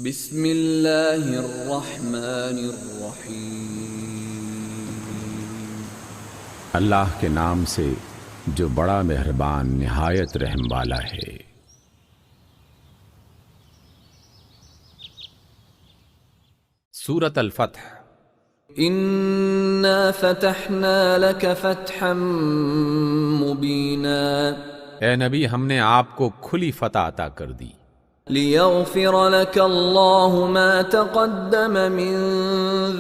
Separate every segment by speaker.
Speaker 1: بسم اللہ الرحمن الرحیم۔
Speaker 2: اللہ کے نام سے جو بڑا مہربان نہایت رحم والا ہے۔
Speaker 3: سورۃ الفتح۔
Speaker 1: انا فتحنا لك فتحا مبینا،
Speaker 3: اے نبی ہم نے آپ کو کھلی فتح عطا کر دی،
Speaker 1: لیغفر لك الله ما تقدم من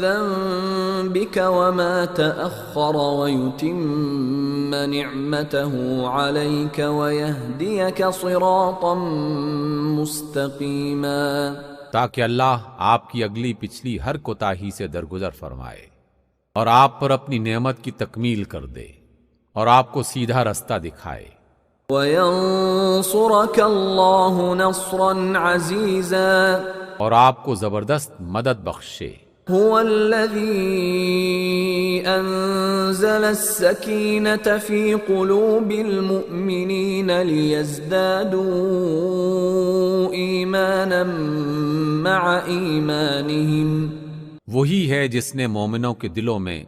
Speaker 1: ذنبك وما تأخر ويتم نعمته عليك ويهديك صراطا مستقيما،
Speaker 3: تاکہ اللہ آپ کی اگلی پچھلی ہر کوتاہی سے درگزر فرمائے اور آپ پر اپنی نعمت کی تکمیل کر دے اور آپ کو سیدھا رستہ دکھائے،
Speaker 1: وَيَنصُرَكَ اللَّهُ نَصْرًا عَزِيزًا،
Speaker 3: اور آپ کو زبردست مدد بخشے۔
Speaker 1: هُوَ الَّذِي أَنزَلَ السَّكِينَةَ فِي قُلُوبِ الْمُؤْمِنِينَ لِيَزْدَادُوا إِيمَانًا مَعَ إِيمَانِهِمْ،
Speaker 3: وہی ہے جس نے مومنوں کے دلوں میں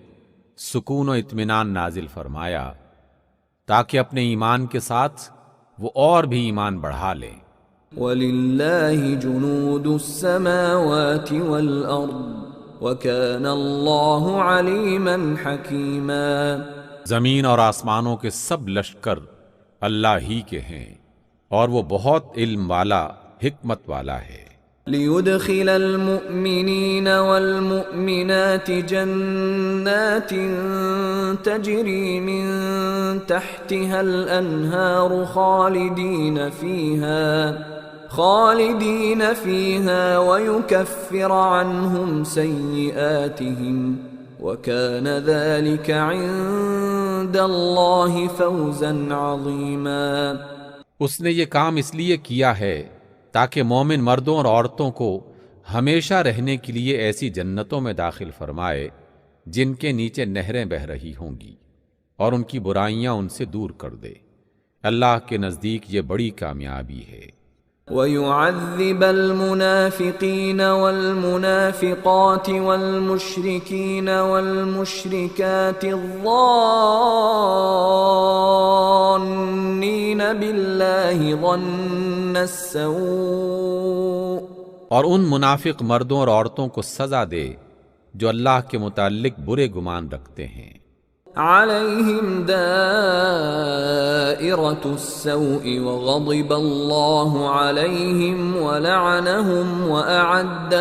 Speaker 3: سکون و اطمینان نازل فرمایا تاکہ اپنے ایمان کے ساتھ وہ اور بھی ایمان بڑھا لیں۔
Speaker 1: وَلِلَّهِ جُنُودُ السَّمَاوَاتِ وَالْأَرْضِ وَكَانَ اللَّهُ عَلِيمًا حَكِيمًا،
Speaker 3: زمین اور آسمانوں کے سب لشکر اللہ ہی کے ہیں اور وہ بہت علم والا حکمت والا ہے۔
Speaker 1: لِيُدْخِلَ الْمُؤْمِنِينَ وَالْمُؤْمِنَاتِ جَنَّاتٍ تَجْرِي مِن تَحْتِهَا الْأَنْهَارُ خَالِدِينَ فِيهَا وَيُكَفِّرَ عَنْهُمْ سَيِّئَاتِهِمْ، وَكَانَ ذَلِكَ عِندَ اللَّهِ فَوْزًا عَظِيمًا۔
Speaker 3: اس نے یہ کام اس لیے کیا ہے تاکہ مومن مردوں اور عورتوں کو ہمیشہ رہنے کے لیے ایسی جنتوں میں داخل فرمائے جن کے نیچے نہریں بہہ رہی ہوں گی اور ان کی برائیاں ان سے دور کر دے۔ اللہ کے نزدیک یہ بڑی کامیابی ہے۔
Speaker 1: وَيُعَذِّبَ الْمُنَافِقِينَ وَالْمُنَافِقَاتِ وَالْمُشْرِكِينَ وَالْمُشْرِكَاتِ الظَّانِّينَ بِاللَّهِ ظَنَّ السَّوْءِ،
Speaker 3: اور ان منافق مردوں اور عورتوں کو سزا دے جو اللہ کے متعلق برے گمان رکھتے ہیں۔
Speaker 1: عَلَيْهِمْ دَائِرَةُ السَّوْءِ وَغَضِبَ اللَّهُ عَلَيْهِمْ وَلَعَنَهُمْ وَأَعَدَّ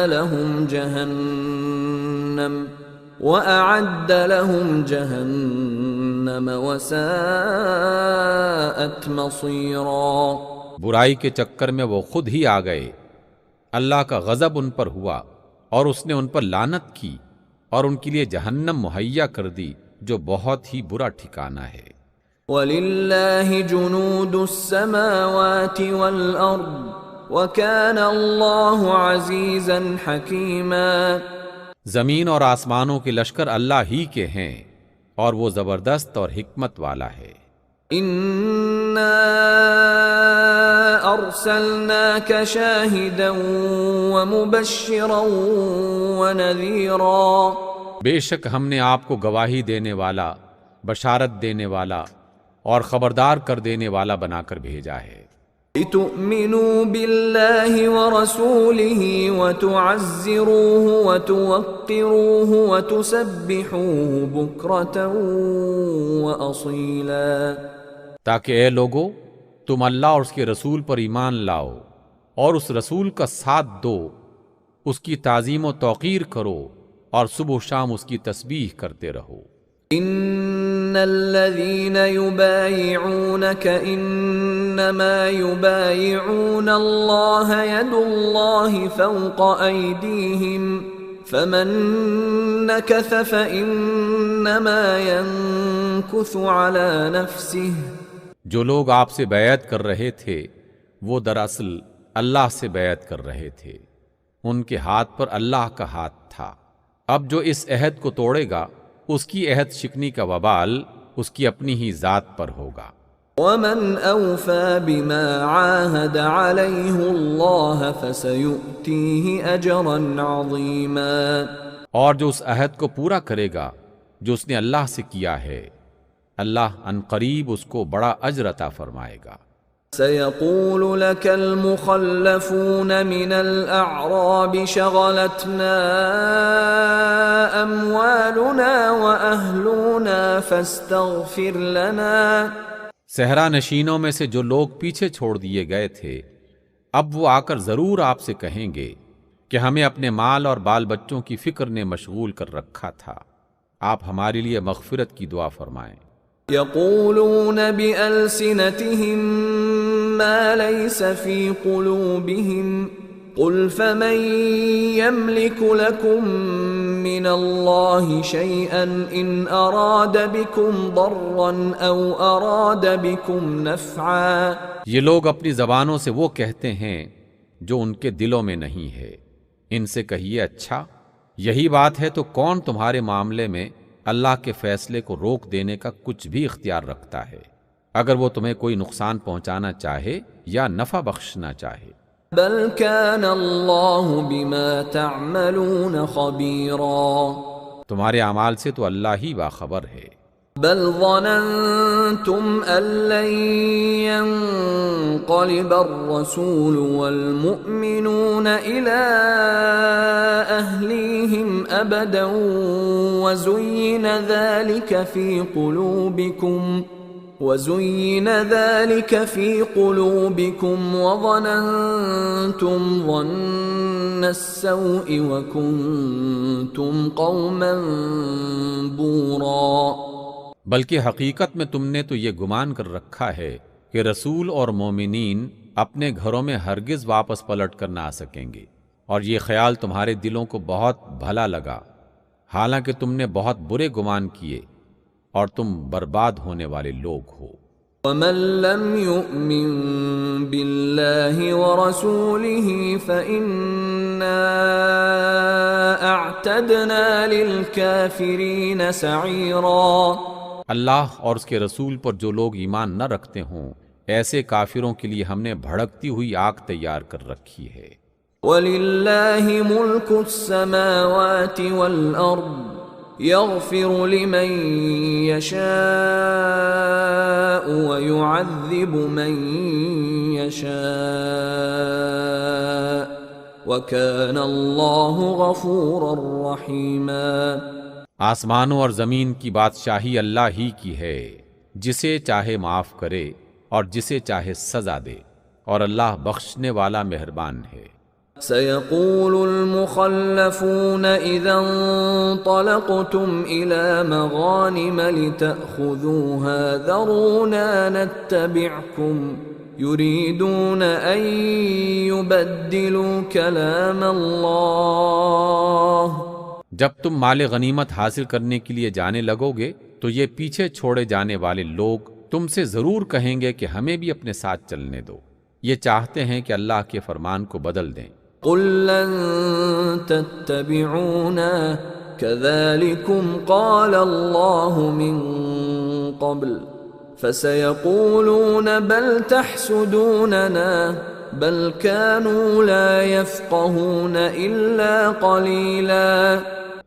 Speaker 1: لَهُمْ جَهَنَّمَ وَسَاءَتْ مَصِيرًا،
Speaker 3: برائی کے چکر میں وہ خود ہی آ گئے، اللہ کا غضب ان پر ہوا اور اس نے ان پر لعنت کی اور ان کے لیے جہنم مہیا کر دی جو بہت ہی برا ٹھکانہ ہے۔
Speaker 1: وَلِلَّهِ جُنُودُ السَّمَاوَاتِ وَالْأَرْضِ وَكَانَ اللَّهُ عَزِيزًا حَكِيمًا،
Speaker 3: زمین اور آسمانوں کے لشکر اللہ ہی کے ہیں اور وہ زبردست اور حکمت والا ہے۔
Speaker 1: إِنَّا أَرْسَلْنَاكَ شَاهِدًا وَمُبَشِّرًا وَنَذِيرًا،
Speaker 3: بے شک ہم نے آپ کو گواہی دینے والا، بشارت دینے والا اور خبردار کر دینے والا بنا کر بھیجا ہے۔
Speaker 1: لِتُؤْمِنُوا بِاللَّهِ وَرَسُولِهِ وَتُعَزِّرُوهُ وَتُوَقِّرُوهُ وَتُسَبِّحُوهُ بُكْرَةً وَأَصِيلًا،
Speaker 3: تاکہ اے لوگو تم اللہ اور اس کے رسول پر ایمان لاؤ اور اس رسول کا ساتھ دو، اس کی تعظیم و توقیر کرو اور صبح و شام اس کی تسبیح کرتے رہو۔
Speaker 1: ان الذين يبايعونك انما يبايعون الله يد الله فوق ايديهم فمن نكث فانما ينكث على نفسه،
Speaker 3: جو لوگ آپ سے بیعت کر رہے تھے وہ دراصل اللہ سے بیعت کر رہے تھے، ان کے ہاتھ پر اللہ کا ہاتھ تھا۔ اب جو اس عہد کو توڑے گا اس کی عہد شکنی کا وبال اس کی اپنی ہی ذات پر ہوگا۔
Speaker 1: ومن أوفى بما عاهد عليه الله فسيؤتيه أجرا عظيما۔
Speaker 3: اور جو اس عہد کو پورا کرے گا جو اس نے اللہ سے کیا ہے، اللہ ان قریب اس کو بڑا اجر عطا فرمائے گا۔
Speaker 1: سيقول لك المخلفون من الأعراب شغلتنا أموالنا وأهلنا فاستغفر لنا۔
Speaker 3: صحرا نشینوں میں سے جو لوگ پیچھے چھوڑ دیے گئے تھے، اب وہ آ کر ضرور آپ سے کہیں گے کہ ہمیں اپنے مال اور بال بچوں کی فکر نے مشغول کر رکھا تھا، آپ ہمارے لیے مغفرت کی دعا فرمائیں۔
Speaker 1: يقولون بألسنتهم ما ليس في قلوبهم قل فمن يملك لكم من الله شيئا إن أراد بكم ضرا أو أراد بكم نفعا۔
Speaker 3: یہ لوگ اپنی زبانوں سے وہ کہتے ہیں جو ان کے دلوں میں نہیں ہے، ان سے کہیے اچھا یہی بات ہے تو کون تمہارے معاملے میں اللہ کے فیصلے کو روک دینے کا کچھ بھی اختیار رکھتا ہے، اگر وہ تمہیں کوئی نقصان پہنچانا چاہے یا نفع بخشنا چاہے۔
Speaker 1: بل كان الله بما تعملون خبيرا۔
Speaker 3: تمہارے اعمال سے تو اللہ ہی باخبر ہے۔
Speaker 1: بل ظننتم أن لن ينقلب الرسول والمؤمنون إلى أهليهم أبدا وزين ذلك في قلوبكم وظننتم ظن السوء وكنتم قوما بورا۔
Speaker 3: بلکہ حقیقت میں تم نے تو یہ گمان کر رکھا ہے کہ رسول اور مومنین اپنے گھروں میں ہرگز واپس پلٹ کر نہ آ سکیں گے، اور یہ خیال تمہارے دلوں کو بہت بھلا لگا، حالانکہ تم نے بہت برے گمان کیے اور تم برباد ہونے والے لوگ ہو۔
Speaker 1: وَمَن لَّمْ يُؤْمِن بِاللَّهِ وَرَسُولِهِ فَإِنَّا أَعْتَدْنَا لِلْكَافِرِينَ سَعِيرًا۔
Speaker 3: اللہ اور اس کے رسول پر جو لوگ ایمان نہ رکھتے ہوں، ایسے کافروں کے لیے ہم نے بھڑکتی ہوئی آگ تیار کر رکھی ہے۔
Speaker 1: وَلِلَّهِ مُلْكُ السَّمَاوَاتِ وَالْأَرْضِ يَغْفِرُ لِمَن يَشَاءُ وَيُعَذِّبُ مَن يَشَاءُ وَكَانَ اللَّهُ غَفُورًا رَّحِيمًا۔
Speaker 3: آسمانوں اور زمین کی بادشاہی اللہ ہی کی ہے، جسے چاہے معاف کرے اور جسے چاہے سزا دے، اور اللہ بخشنے والا مہربان ہے۔
Speaker 1: سيقول المخلفون إذا انطلقتم إلى مغانم لتأخذوها ذرونا نتبعكم يريدون أن يبدلوا كلام الله۔
Speaker 3: جب تم مال غنیمت حاصل کرنے کے لیے جانے لگو گے تو یہ پیچھے چھوڑے جانے والے لوگ تم سے ضرور کہیں گے کہ ہمیں بھی اپنے ساتھ چلنے دو، یہ چاہتے ہیں کہ اللہ کے فرمان کو بدل دیں۔
Speaker 1: قل لن تتبعونا كذلكم قال الله من قبل فسيقولون بل تحسدوننا بل كانوا لا يفقهون إلا قليلا۔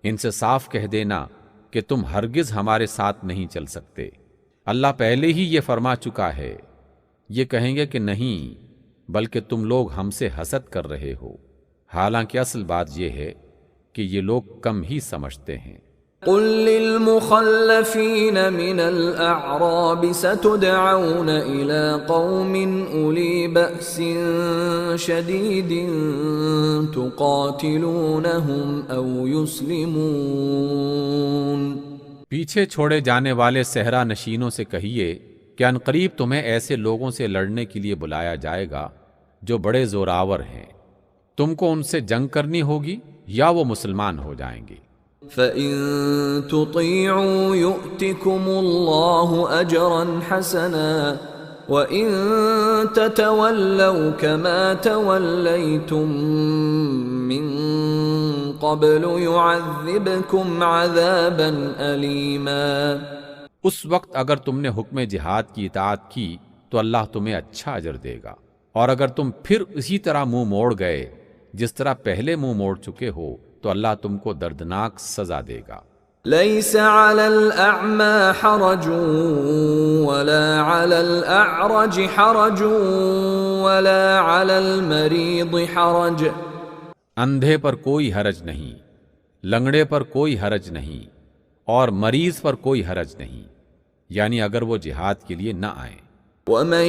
Speaker 3: ان سے صاف کہہ دینا کہ تم ہرگز ہمارے ساتھ نہیں چل سکتے، اللہ پہلے ہی یہ فرما چکا ہے۔ یہ کہیں گے کہ نہیں، بلکہ تم لوگ ہم سے حسد کر رہے ہو، حالانکہ اصل بات یہ ہے کہ یہ لوگ کم ہی سمجھتے ہیں۔
Speaker 1: قل للمخلفين من الأعراب ستدعون إلى قوم أولي بأس شديد تقاتلونهم أو يسلمون۔
Speaker 3: پیچھے چھوڑے جانے والے صحرا نشینوں سے کہیے کہ عنقریب تمہیں ایسے لوگوں سے لڑنے کے لیے بلایا جائے گا جو بڑے زوراور ہیں، تم کو ان سے جنگ کرنی ہوگی یا وہ مسلمان ہو جائیں گے۔
Speaker 1: فَإِن تُطِيعُوا يُؤْتِكُمُ اللَّهُ أَجْرًا حَسَنًا وَإِن تَتَوَلَّوْا كَمَا تَوَلَّيْتُم مِّن قَبْلُ يُعَذِّبْكُمْ عَذَابًا أَلِيمًا۔
Speaker 3: اس وقت اگر تم نے حکم جہاد کی اطاعت کی تو اللہ تمہیں اچھا اجر دے گا، اور اگر تم پھر اسی طرح منہ موڑ گئے جس طرح پہلے منہ موڑ چکے ہو تو اللہ تم کو دردناک سزا دے گا۔
Speaker 1: ليس على الأعمى حرج ولا على الأعرج حرج ولا على المريض حرج،
Speaker 3: اندھے پر کوئی حرج نہیں، لنگڑے پر کوئی حرج نہیں، اور مریض پر کوئی حرج نہیں، یعنی اگر وہ جہاد کے لیے نہ آئیں۔
Speaker 1: ومن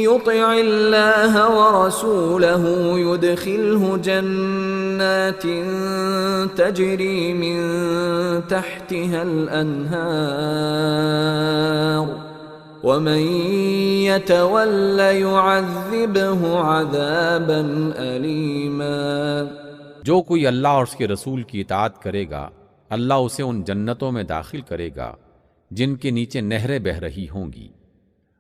Speaker 1: يطع الله ورسوله يدخله جنات تجري من تحتها الأنهار ومن يتول يعذبه عذابا أليما۔
Speaker 3: جو کوئی اللہ اور اس کے رسول کی اطاعت کرے گا اللہ اسے ان جنتوں میں داخل کرے گا جن کے نیچے نہریں بہہ رہی ہوں گی،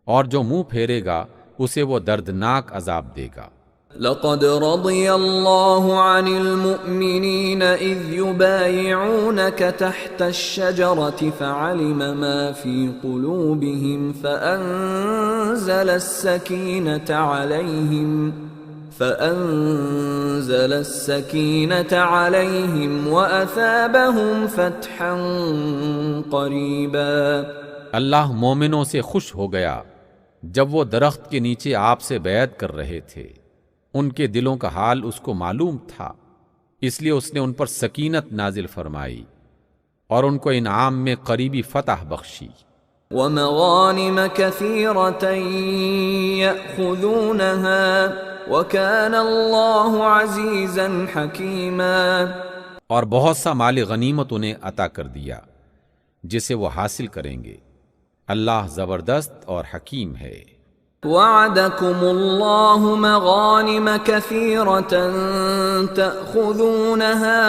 Speaker 3: اور جو منہ پھیرے گا اسے وہ دردناک عذاب دے گا۔
Speaker 1: لقد رضي الله عن المؤمنين إذ يبايعونك تحت الشجرة فعلم ما في قلوبهم فأنزل السكينة عليهم وأثابهم فتحا قريبا۔
Speaker 3: اللہ مومنوں سے خوش ہو گیا جب وہ درخت کے نیچے آپ سے بیعت کر رہے تھے، ان کے دلوں کا حال اس کو معلوم تھا، اس لیے اس نے ان پر سکینت نازل فرمائی اور ان کو انعام میں قریبی فتح بخشی۔
Speaker 1: ومغانم كثيرة يأخذونها وكان الله عزيزا حكيما،
Speaker 3: اور بہت سا مال غنیمت انہیں عطا کر دیا جسے وہ حاصل کریں گے، اللہ زبردست اور حکیم ہے۔
Speaker 1: وعدكم الله مغانم كثيرة تأخذونها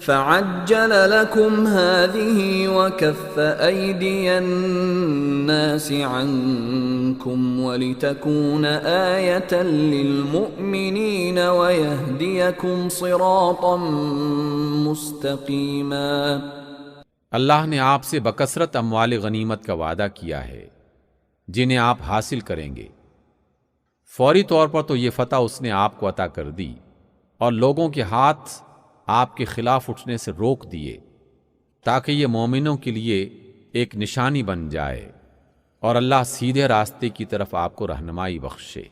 Speaker 1: فعجل لكم هذه وكف أيدي الناس عنكم ولتكون آية للمؤمنين ويهديكم صراطا مستقيما۔
Speaker 3: اللہ نے آپ سے بکثرت اموال غنیمت کا وعدہ کیا ہے جنہیں آپ حاصل کریں گے۔ فوری طور پر تو یہ فتح اس نے آپ کو عطا کر دی اور لوگوں کے ہاتھ آپ کے خلاف اٹھنے سے روک دیے تاکہ یہ مومنوں کے لیے ایک نشانی بن جائے اور اللہ سیدھے راستے کی طرف آپ کو رہنمائی بخشے۔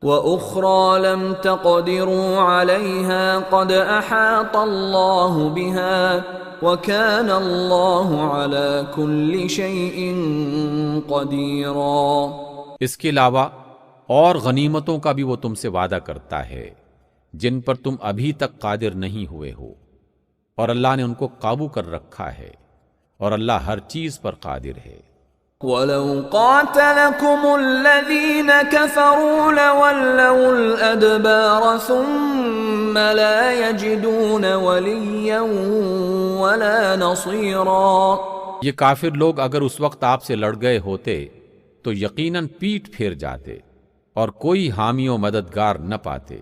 Speaker 1: وَأُخْرَى لَمْ تَقْدِرُوا عَلَيْهَا قَدْ أَحَاطَ اللَّهُ بِهَا وَكَانَ اللَّهُ عَلَى كُلِّ شَيْءٍ قَدِيرًا۔
Speaker 3: اس کے علاوہ اور غنیمتوں کا بھی وہ تم سے وعدہ کرتا ہے جن پر تم ابھی تک قادر نہیں ہوئے ہو، اور اللہ نے ان کو قابو کر رکھا ہے، اور اللہ ہر چیز پر قادر ہے۔
Speaker 1: وَلَوْ قَاتَلَكُمُ الَّذِينَ كَفَرُوا لَوَلَّوُا الْأَدْبَارَ ثُمَّ لَا يَجِدُونَ وَلِيًّا وَلَا نَصِيرًا۔
Speaker 3: یہ کافر لوگ اگر اس وقت آپ سے لڑ گئے ہوتے تو یقیناً پیٹ پھیر جاتے اور کوئی حامی و مددگار نہ پاتے۔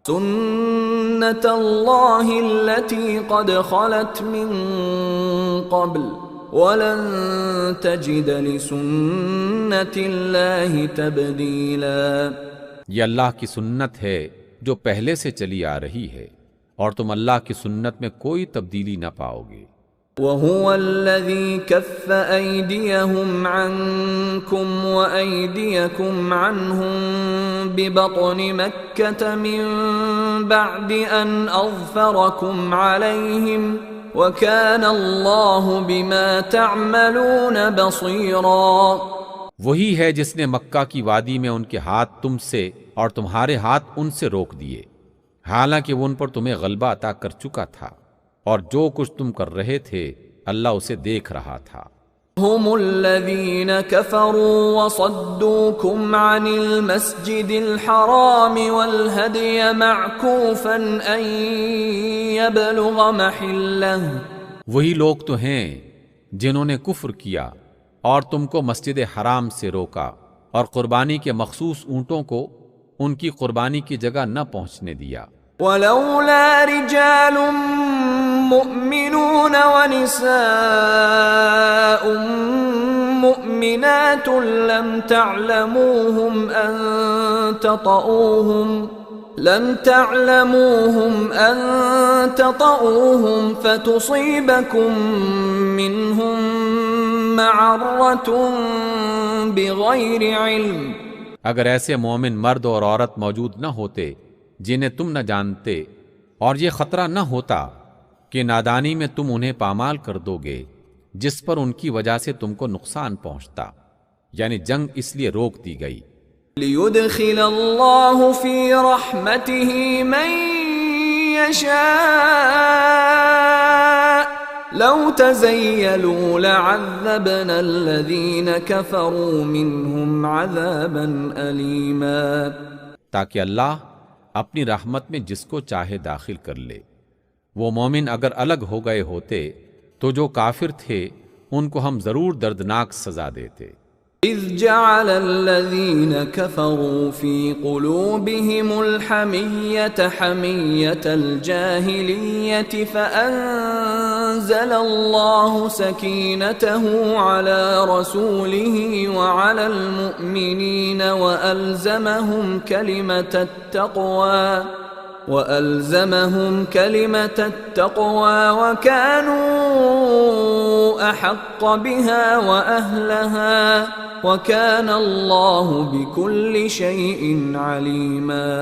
Speaker 1: سُنَّتَ اللَّهِ الَّتِي قَدْ خَلَتْ مِن قَبْلُ وَلَن تَجِدَ لِسُنَّتِ اللَّهِ تَبْدِيلًا۔
Speaker 3: یہ اللہ کی سنت ہے جو پہلے سے چلی آ رہی ہے، اور تم اللہ کی سنت میں کوئی تبدیلی نہ پاؤ گے۔
Speaker 1: وَهُوَ الَّذِي كَفَّ أَيْدِيَهُمْ عَنكُمْ وَأَيْدِيَكُمْ عَنْهُمْ بِبَطْنِ مَكَّةَ مِن بَعْدِ أَنْ أَظْفَرَكُمْ عَلَيْهِمْ وَكَانَ اللَّهُ بِمَا تَعْمَلُونَ بَصِيرًا۔
Speaker 3: وہی ہے جس نے مکہ کی وادی میں ان کے ہاتھ تم سے اور تمہارے ہاتھ ان سے روک دیے، حالانکہ وہ ان پر تمہیں غلبہ عطا کر چکا تھا، اور جو کچھ تم کر رہے تھے اللہ اسے دیکھ رہا تھا۔
Speaker 1: هم الذين كفروا وصدوكم عن المسجد الحرام والهدي معكوفا أن يبلغ محله۔
Speaker 3: وہی لوگ تو ہیں جنہوں نے کفر کیا اور تم کو مسجد حرام سے روکا اور قربانی کے مخصوص اونٹوں کو ان کی قربانی کی جگہ نہ پہنچنے دیا۔
Speaker 1: ولولا رجال مؤمنون ونساء مؤمنات لم تعلموهم أن تطؤوهم فتصيبكم منهم معرة بغير علم.
Speaker 3: اگر ایسے مومن مرد اور عورت موجود نہ ہوتے جنہیں تم نہ جانتے، اور یہ خطرہ نہ ہوتا کہ نادانی میں تم انہیں پامال کر دو گے جس پر ان کی وجہ سے تم کو نقصان پہنچتا، یعنی جنگ اس لیے روک دی گئی.
Speaker 1: لِيُدْخِلَ اللَّهُ فِي رَحْمَتِهِ مَن يَشَاءُ لَوْ تَزَيَّلُوا لَعَذَّبْنَا الَّذِينَ كَفَرُوا مِنْهُمْ عَذَابًا أَلِيمًا.
Speaker 3: تاکہ اللہ اپنی رحمت میں جس کو چاہے داخل کر لے. وہ مومن اگر الگ ہو گئے ہوتے تو جو کافر تھے ان کو ہم ضرور دردناک سزا دیتے.
Speaker 1: إِذْ جَعَلَ الَّذِينَ كَفَرُوا فِي قُلُوبِهِمُ الْحَمِيَّةَ حَمِيَّةَ الْجَاهِلِيَّةِ فَأَنزَلَ اللَّهُ سَكِينَتَهُ عَلَى رَسُولِهِ وَعَلَى الْمُؤْمِنِينَ وَأَلْزَمَهُمْ كَلِمَةَ التَّقْوَى وَكَانُوا أَحَقَّ بِهَا وَأَهْلَهَا وَكَانَ اللَّهُ بِكُلِّ شَيْءٍ عَلِيمًا.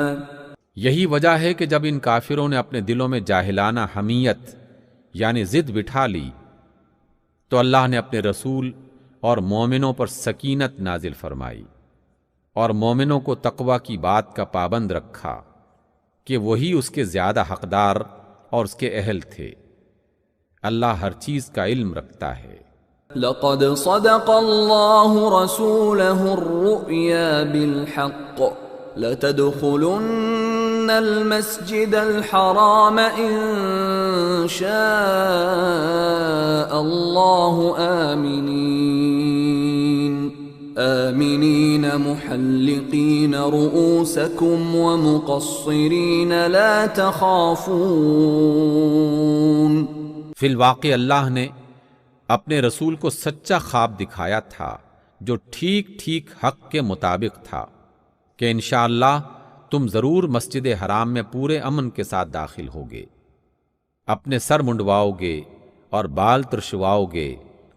Speaker 3: یہی وجہ ہے کہ جب ان کافروں نے اپنے دلوں میں جاہلانہ حمیت یعنی ضد بٹھا لی تو اللہ نے اپنے رسول اور مومنوں پر سکینت نازل فرمائی اور مومنوں کو تقوی کی بات کا پابند رکھا کہ وہی اس کے زیادہ حقدار اور اس کے اہل تھے. اللہ ہر چیز کا علم رکھتا ہے.
Speaker 1: لقد صدق الله رسوله الرؤيا بالحق لتدخلن المسجد الحرام إن شاء الله آمنين محلقين رؤوسكم ومقصرين لا تخافون.
Speaker 3: فی الواقع اللہ نے اپنے رسول کو سچا خواب دکھایا تھا جو ٹھیک ٹھیک حق کے مطابق تھا کہ انشاءاللہ تم ضرور مسجد حرام میں پورے امن کے ساتھ داخل ہوگے، اپنے سر منڈواؤ گے اور بال ترشواؤ گے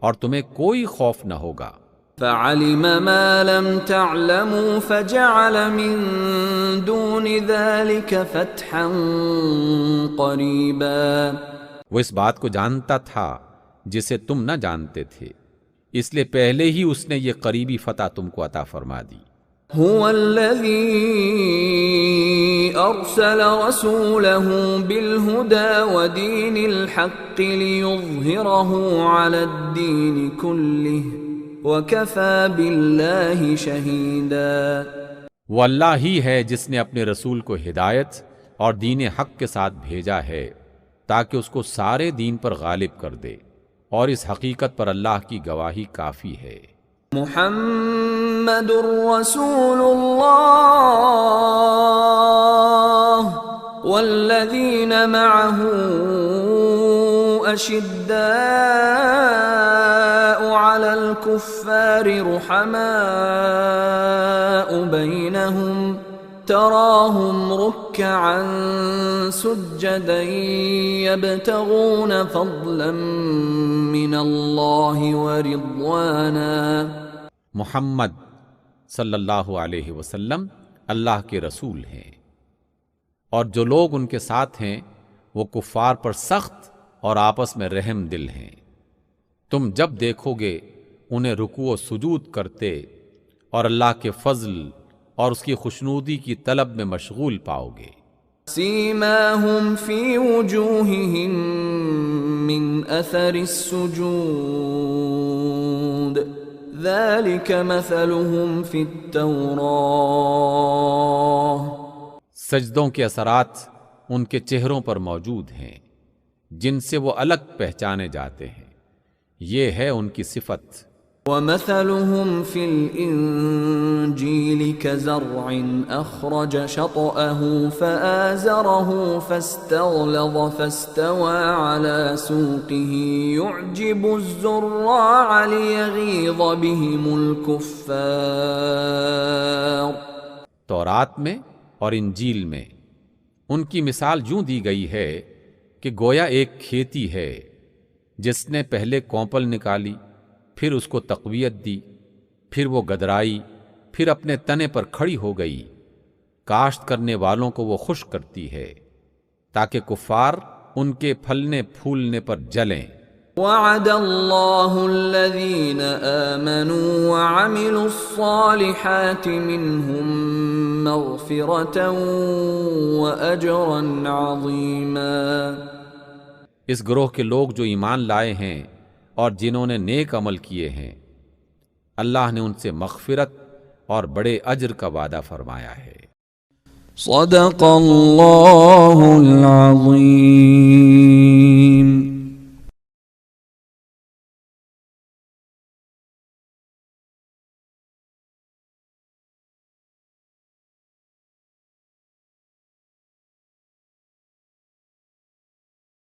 Speaker 3: اور تمہیں کوئی خوف نہ ہوگا.
Speaker 1: فعلم ما لم تعلموا فجعل من دون ذلك فتحا قریبا.
Speaker 3: وہ اس بات کو جانتا تھا جسے تم نہ جانتے تھے، اس لیے پہلے ہی اس نے یہ قریبی فتح تم کو عطا فرما دی.
Speaker 1: هو الذي أرسل رسوله بالهدى ودين الحق ليظهره على الدين كله وَكَفَى بِاللَّهِ شَهِيدًا.
Speaker 3: وہ اللہ ہی ہے جس نے اپنے رسول کو ہدایت اور دین حق کے ساتھ بھیجا ہے تاکہ اس کو سارے دین پر غالب کر دے، اور اس حقیقت پر اللہ کی گواہی کافی ہے.
Speaker 1: محمد رسول اللہ والذین معه أشداء على الكفار رحماء بينهم تراهم ركعا سجدا يبتغون فضلا من الله ورضوانا.
Speaker 3: محمد صلی اللہ علیہ وسلم اللہ کے رسول ہیں، اور جو لوگ ان کے ساتھ ہیں وہ کفار پر سخت اور آپس میں رحم دل ہیں. تم جب دیکھو گے انہیں رکوع و سجود کرتے اور اللہ کے فضل اور اس کی خوشنودی کی طلب میں مشغول پاؤ گے.
Speaker 1: سیماہم فی وجوہہم من اثر السجود ذالک مثلہم فی التوراۃ.
Speaker 3: سجدوں کے اثرات ان کے چہروں پر موجود ہیں جن سے وہ الگ پہچانے جاتے ہیں، یہ ہے ان کی صفت
Speaker 1: ومثلهم في الإنجيل كزرع أخرج شطأه فآزره فاستغلظ فاستوى على سوقه يعجب الزراع ليغيظ بهم الكفار۔
Speaker 3: تورات میں اور انجیل میں ان کی مثال یوں دی گئی ہے کہ گویا ایک کھیتی ہے جس نے پہلے کونپل نکالی، پھر اس کو تقویت دی، پھر وہ گدرائی، پھر اپنے تنے پر کھڑی ہو گئی، کاشت کرنے والوں کو وہ خشک کرتی ہے تاکہ کفار ان کے پھلنے پھولنے پر جلیں۔
Speaker 1: وعد اللہ الذین آمنوا وعملوا الصالحات منہم مغفرة واجرا عظیما۔
Speaker 3: اس گروہ کے لوگ جو ایمان لائے ہیں اور جنہوں نے نیک عمل کیے ہیں، اللہ نے ان سے مغفرت اور بڑے اجر کا وعدہ فرمایا ہے۔
Speaker 1: صدق اللہ العظیم۔